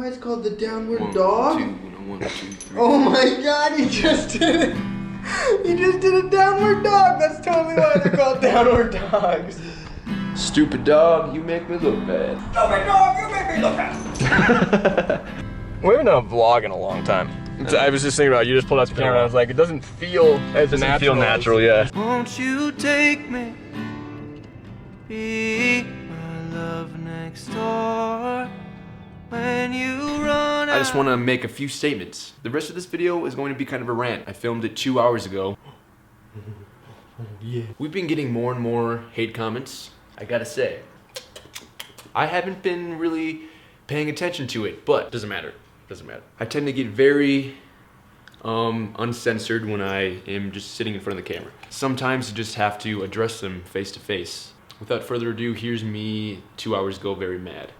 why it's called the downward One, dog? two, one, two, three. Oh my god, you just did it! You just did a downward dog! That's totally why they're called downward dogs. Stupid dog, you make me look bad. Stupid dog, you make me look bad. We haven't done a vlog in a long time. I was just thinking about it. You just pulled out the camera and I was like, it doesn't feel as natural. It doesn't feel natural, yeah. Won't you take me, be my love next door, when you run I just want to make a few statements. The rest of this video is going to be kind of a rant. I filmed it 2 hours ago. Yeah. We've been getting more and more hate comments, I gotta say. I haven't been really paying attention to it, but doesn't matter. Doesn't matter. I tend to get very uncensored when I am just sitting in front of the camera. Sometimes you just have to address them face to face. Without further ado, here's me 2 hours ago, very mad.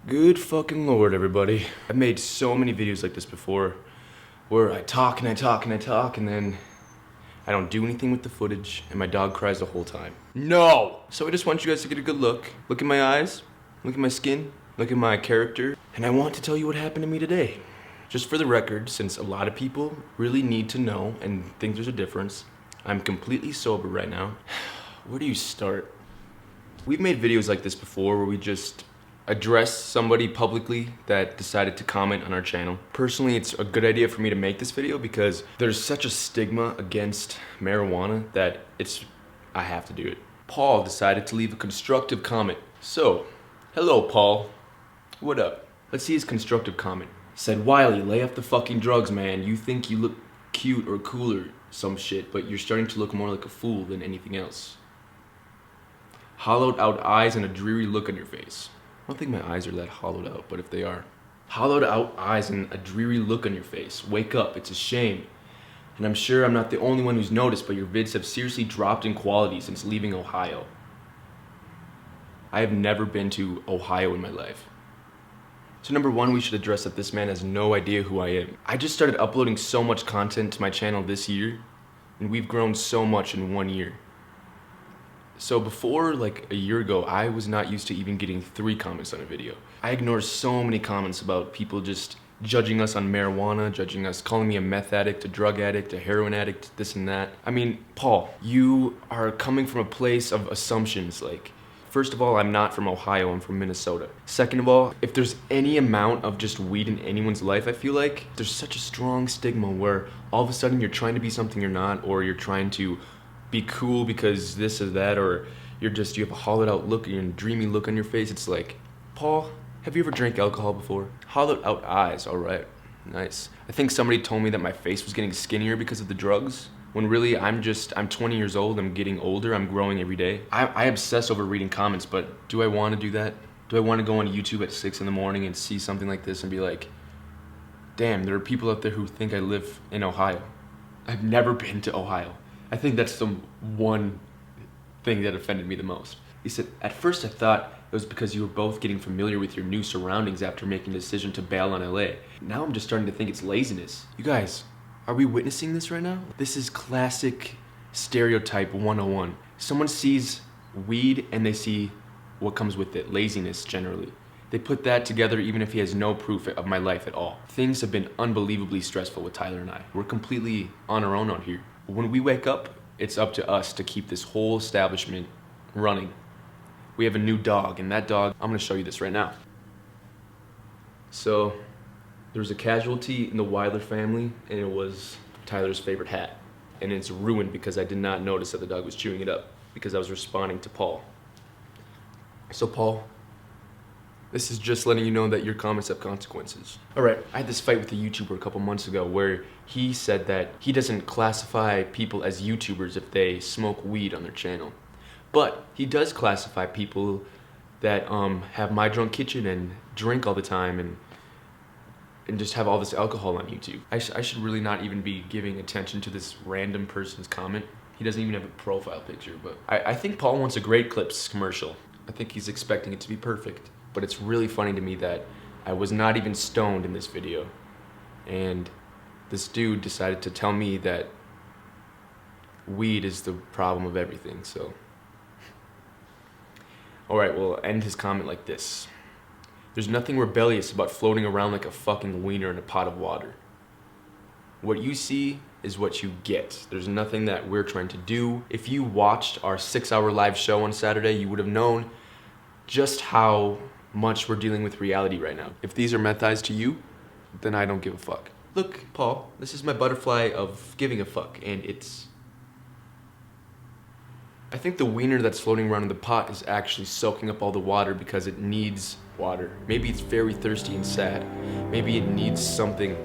Good fucking lord, everybody. I've made so many videos like this before, where I talk and I talk and I talk, and then I don't do anything with the footage, and my dog cries the whole time. No! So I just want you guys to get a good look. Look at my eyes, look at my skin, look at my character, and I want to tell you what happened to me today. Just for the record, since a lot of people really need to know and think there's a difference, I'm completely sober right now. Where do you start? We've made videos like this before where we just address somebody publicly that decided to comment on our channel. Personally, it's a good idea for me to make this video because there's such a stigma against marijuana that I have to do it. Paul decided to leave a constructive comment. So, hello Paul. What up? Let's see his constructive comment. Said, Wiley, lay off the fucking drugs, man. You think you look cute or cool or some shit, but you're starting to look more like a fool than anything else. Hollowed out eyes and a dreary look on your face. I don't think my eyes are that hollowed out, but if they are. Hollowed out eyes and a dreary look on your face. Wake up, it's a shame. And I'm sure I'm not the only one who's noticed, but your vids have seriously dropped in quality since leaving Ohio. I have never been to Ohio in my life. So number one, we should address that this man has no idea who I am. I just started uploading so much content to my channel this year, and we've grown so much in 1 year. So before, like a year ago, I was not used to even getting 3 comments on a video. I ignored so many comments about people just judging us on marijuana, judging us, calling me a meth addict, a drug addict, a heroin addict, this and that. I mean, Paul, you are coming from a place of assumptions. Like, first of all, I'm not from Ohio, I'm from Minnesota. Second of all, if there's any amount of just weed in anyone's life, I feel like there's such a strong stigma where all of a sudden you're trying to be something you're not, or you're trying to be cool because this or that, or you have a hollowed out look and a dreamy look on your face. It's like, Paul, have you ever drank alcohol before? Hollowed out eyes, all right, nice. I think somebody told me that my face was getting skinnier because of the drugs, when really I'm 20 years old, I'm getting older, I'm growing every day. I obsess over reading comments, but do I want to do that? Do I want to go on YouTube at 6 in the morning and see something like this and be like, damn, there are people out there who think I live in Ohio. I've never been to Ohio. I think that's the one thing that offended me the most. He said, at first I thought it was because you were both getting familiar with your new surroundings after making a decision to bail on LA. Now I'm just starting to think it's laziness. You guys, are we witnessing this right now? This is classic stereotype 101. Someone sees weed and they see what comes with it, laziness generally. They put that together even if he has no proof of my life at all. Things have been unbelievably stressful with Tyler and I. We're completely on our own out here. When we wake up, it's up to us to keep this whole establishment running. We have a new dog, and that dog, I'm gonna show you this right now. So, there was a casualty in the Wilder family, and it was Tyler's favorite hat. And it's ruined because I did not notice that the dog was chewing it up, because I was responding to Paul. So Paul, this is just letting you know that your comments have consequences. All right, I had this fight with a YouTuber a couple months ago where he said that he doesn't classify people as YouTubers if they smoke weed on their channel. But he does classify people that have My Drunk Kitchen and drink all the time and just have all this alcohol on YouTube. I should really not even be giving attention to this random person's comment. He doesn't even have a profile picture, but I think Paul wants a Great Clips commercial. I think he's expecting it to be perfect. But it's really funny to me that I was not even stoned in this video. And this dude decided to tell me that weed is the problem of everything, so. Alright, we'll end his comment like this. There's nothing rebellious about floating around like a fucking wiener in a pot of water. What you see is what you get. There's nothing that we're trying to do. If you watched our 6-hour live show on Saturday, you would have known just how much we're dealing with reality right now. If these are meth eyes to you, then I don't give a fuck. Look, Paul, this is my butterfly of giving a fuck, and it's... I think the wiener that's floating around in the pot is actually soaking up all the water because it needs water. Maybe it's very thirsty and sad. Maybe it needs something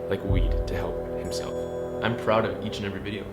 like weed to help himself. I'm proud of each and every video.